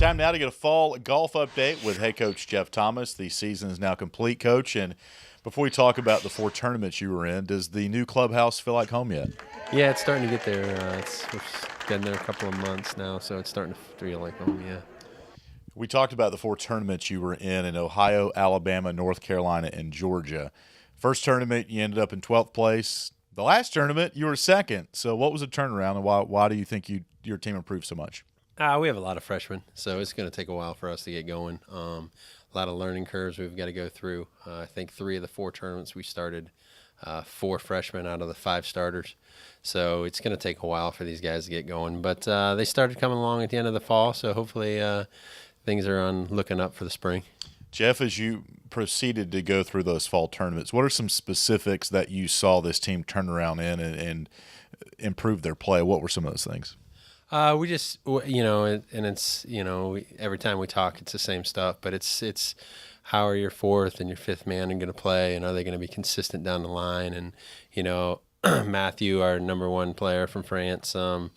Time now to get a fall golf update with head coach Jeff Thomas. The season is now complete, Coach. And before we talk about the 4 tournaments you were in, does the new clubhouse feel like home yet? Yeah, it's starting to get there. We've been there a couple of months now, so it's starting to feel like home, yeah. We talked about the 4 tournaments you were in Ohio, Alabama, North Carolina, and Georgia. First tournament, you ended up in 12th place. The last tournament, you were second. So what was the turnaround, and why do you think your team improved so much? We have a lot of freshmen, so it's going to take a while for us to get going. A lot of learning curves we've got to go through. I think 3 of the 4 tournaments we started 4 freshmen out of the 5 starters. So it's going to take a while for these guys to get going. But they started coming along at the end of the fall, so hopefully things are looking up for the spring. Jeff, as you proceeded to go through those fall tournaments, what are some specifics that you saw this team turn around in and improve their play? What were some of those things? We just, and it's, every time we talk, it's the same stuff, but it's how are your 4th and your 5th man going to play, and are they going to be consistent down the line? And, Matthew, our number 1 player from France, he was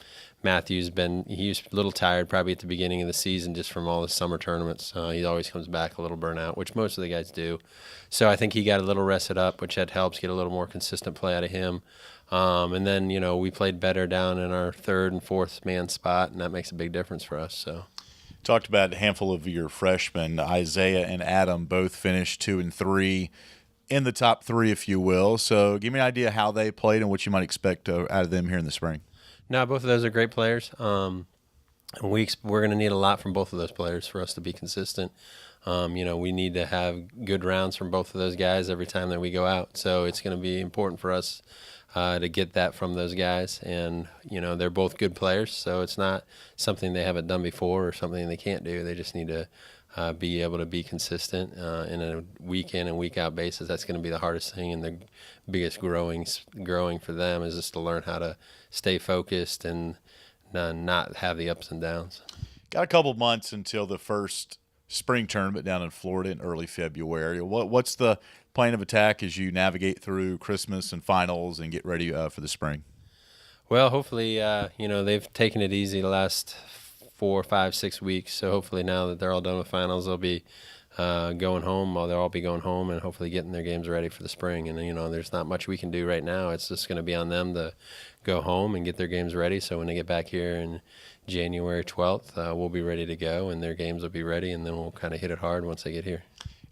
a little tired probably at the beginning of the season just from all the summer tournaments. He always comes back a little burnout, which most of the guys do. So I think he got a little rested up, which that helps get a little more consistent play out of him. And then, we played better down in our 3rd and 4th man spot, and that makes a big difference for us. So, talked about a handful of your freshmen, Isaiah and Adam, both finished 2 and 3 in the top 3, if you will. So give me an idea how they played and what you might expect out of them here in the spring. No, both of those are great players. We're going to need a lot from both of those players for us to be consistent. We need to have good rounds from both of those guys every time that we go out. So it's going to be important for us to get that from those guys. And, they're both good players, so it's not something they haven't done before or something they can't do. They just need to be able to be consistent in a week in and week out basis. That's going to be the hardest thing, and the biggest growing for them is just to learn how to stay focused and not have the ups and downs. Got a couple months until the first spring tournament down in Florida in early February. What's the plan of attack as you navigate through Christmas and finals and get ready for the spring? Well, hopefully, they've taken it easy the last 4, 5, 6 weeks. So hopefully now that they're all done with finals, they'll be going home. They'll all be going home and hopefully getting their games ready for the spring. And, there's not much we can do right now. It's just going to be on them to go home and get their games ready. So when they get back here in January 12th, we'll be ready to go, and their games will be ready, and then we'll kind of hit it hard once they get here.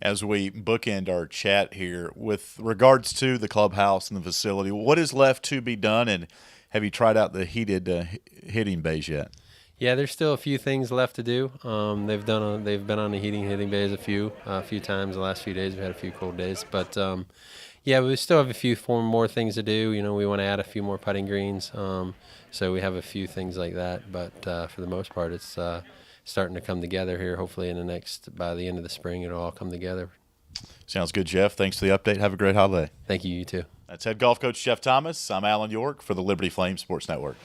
As we bookend our chat here, with regards to the clubhouse and the facility, what is left to be done, and have you tried out the heated hitting bays yet? Yeah, there's still a few things left to do. They've been on the hitting bays a few times the last few days. We've had a few cold days, but we still have a few more things to do. We want to add a few more putting greens, so we have a few things like that. But for the most part, it's starting to come together here. Hopefully, by the end of the spring, it'll all come together. Sounds good, Jeff. Thanks for the update. Have a great holiday. Thank you. You too. That's head golf coach Jeff Thomas. I'm Alan York for the Liberty Flame Sports Network.